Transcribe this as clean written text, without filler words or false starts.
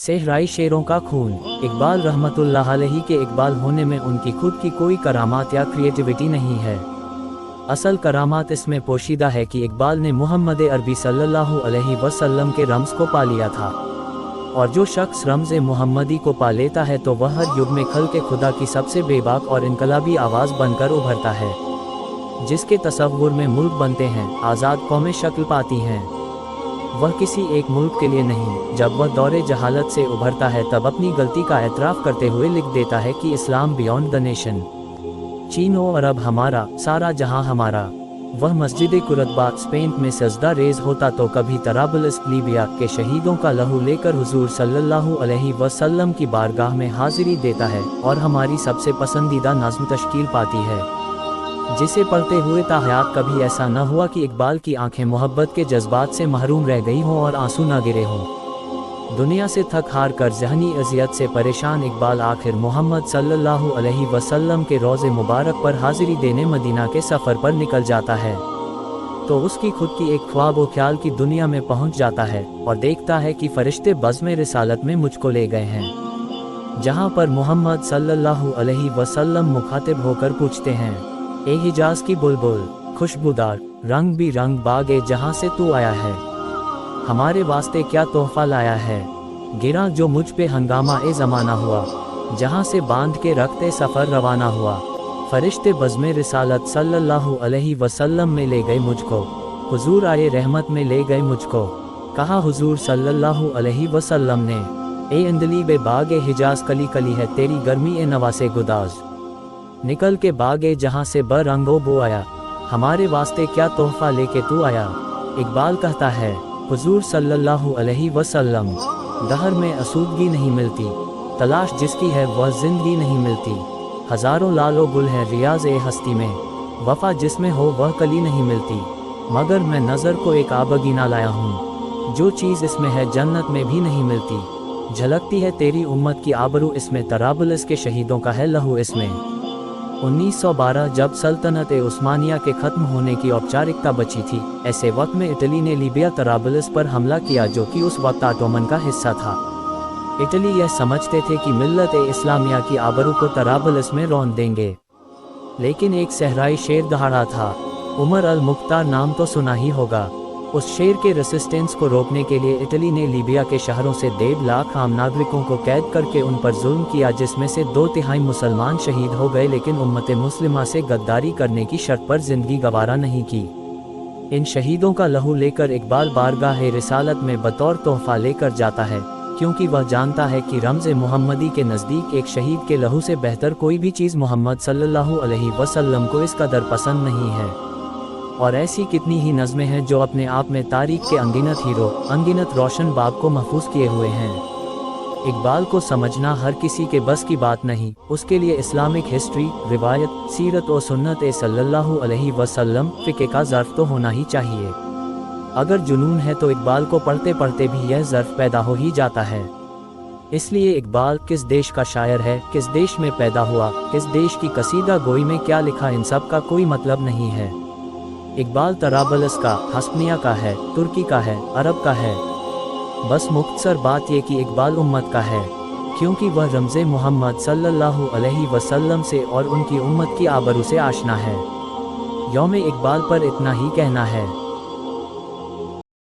सहराई शेरों का खून। इकबाल रहमतुल्लाह अलैहि के इकबाल होने में उनकी खुद की कोई करामात या क्रिएटिविटी नहीं है। असल करामात इसमें पोशीदा है कि इकबाल ने मुहम्मद अरबी सल्लल्लाहु अलैहि वसल्लम के रम्ज़ को पा लिया था, और जो शख्स रम्ज़ मुहम्मदी को पा लेता है तो वह हर युग में खल्क़े खुदा की सबसे बेबाक और इनकलाबी आवाज़ बनकर उभरता है, जिसके तसव्वुर में मुल्क बनते हैं, आज़ाद कौमें शक्ल पाती हैं। वह किसी एक मुल्क के लिए नहीं, जब वह दौरे जहालत से उभरता है तब अपनी गलती का एतराफ़ करते हुए लिख देता है कि इस्लाम बियॉन्ड द नेशन, चीन और अरब हमारा, सारा जहां हमारा। वह मस्जिद कुरतबा स्पेन में सजदा रेज होता तो कभी तराबुलस लीबिया के शहीदों का लहू लेकर हुजूर सल्लल्लाहु अलैहि वसल्लम की बारगाह में हाजिरी देता है और हमारी सबसे पसंदीदा नज़्म तश्कील पाती है, जिसे पढ़ते हुए ताहयात कभी ऐसा न हुआ कि इकबाल की आंखें मोहब्बत के जज्बात से महरूम रह गई हों और आंसू न गिरे हों। दुनिया से थक हार कर ज़हनी अज़ियत से परेशान इकबाल आखिर मोहम्मद सल्लल्लाहु अलैहि वसल्लम के रोज़े मुबारक पर हाजिरी देने मदीना के सफ़र पर निकल जाता है, तो उसकी खुद की एक ख्वाब व ख्याल की दुनिया में पहुंच जाता है और देखता है कि फरिश्ते बज़्म रिसालत में मुझको ले गए हैं, जहां पर मोहम्मद सल्लल्लाहु अलैहि वसल्लम मुखातिब होकर पूछते हैं, ए हिजाज की बुलबुल, खुशबूदार रंग भी रंग बागे जहां से तू आया है, हमारे वास्ते क्या तोहफा लाया है। गिरा जो मुझ पे हंगामा ए ज़माना हुआ, जहां से बांध के रखते सफ़र रवाना हुआ। फरिश्ते बज़्म रिसालत सल्लल्लाहु अलैहि वसल्लम में ले गए मुझको, हुजूर आए रहमत में ले गए मुझको। कहा हुजूर सल्लल्लाहु अलैहि वसल्लम ने, ए अंदली बे बागे हिजाज कली कली है तेरी गर्मी ए नवासे गुदाज, निकल के बागे जहां से बरंगो बो आया, हमारे वास्ते क्या तोहफा लेके तू आया। इकबाल कहता है, हुजूर सल्लल्लाहु अलैहि वसल्लम, दहर में आसूदगी नहीं मिलती, तलाश जिसकी है वह जिंदगी नहीं मिलती। हज़ारों लालो गुल है रियाज़ ए हस्ती में, वफ़ा जिसमें हो वह कली नहीं मिलती। मगर मैं नज़र को एक आबगीना लाया हूँ, जो चीज़ इसमें है जन्नत में भी नहीं मिलती। झलकती है तेरी उम्मत की आबरू इसमें, तराबुलस के शहीदों का है लहू इसमें। 1912 जब सल्तनत उस्मानिया के ख़त्म होने की औपचारिकता बची थी, ऐसे वक्त में इटली ने लीबिया तराबुलस पर हमला किया, जो कि उस वक्त ऑटोमन का हिस्सा था। इटली यह समझते थे कि मिल्लत इस्लामिया की आबरू को तराबुलस में रौंद देंगे, लेकिन एक सहराई शेर दहाड़ा था। उमर अल मुख्तार नाम तो सुना ही होगा। उस शेर के रेसिस्टेंस को रोकने के लिए इटली ने लीबिया के शहरों से 1.5 लाख आम नागरिकों को कैद करके उन पर जुल्म किया, जिसमें से 2/3 मुसलमान शहीद हो गए, लेकिन उम्मत मुस्लिमा से गद्दारी करने की शर्त पर जिंदगी गवारा नहीं की। इन शहीदों का लहू लेकर इकबाल बारगाह रिसालत में बतौर तोहफा लेकर जाता है, क्योंकि वह जानता है कि रम्ज़ मुहम्मदी के नज़दीक एक शहीद के लहू से बेहतर कोई भी चीज़ मोहम्मद सल्लल्लाहु अलैहि वसल्लम को इस कदर पसंद नहीं है। और ऐसी कितनी ही नज़में हैं जो अपने आप में तारीख के अनगिनत हीरो, अनगिनत रोशन बाब को महफूज किए हुए हैं। इकबाल को समझना हर किसी के बस की बात नहीं, उसके लिए इस्लामिक हिस्ट्री, रिवायत, सीरत और सुन्नत सल्लल्लाहु अलैहि वसल्लम फ़िक़्ह का ज़र्फ़ तो होना ही चाहिए। अगर जुनून है तो इकबाल को पढ़ते पढ़ते भी यह ज़र्फ़ पैदा हो ही जाता है। इसलिए इकबाल किस देश का शायर है, किस देश में पैदा हुआ, किस देश की कसीदा गोई में क्या लिखा, इन सब का कोई मतलब नहीं है। इकबाल तराबुलस का, हस्पनिया का है, तुर्की का है, अरब का है। बस मुख्तसर बात ये कि इकबाल उम्मत का है, क्योंकि वह रम्ज़े मोहम्मद सल्लल्लाहु अलैहि वसल्लम से और उनकी उम्मत की आबरू से आशना है। यौम इकबाल पर इतना ही कहना है।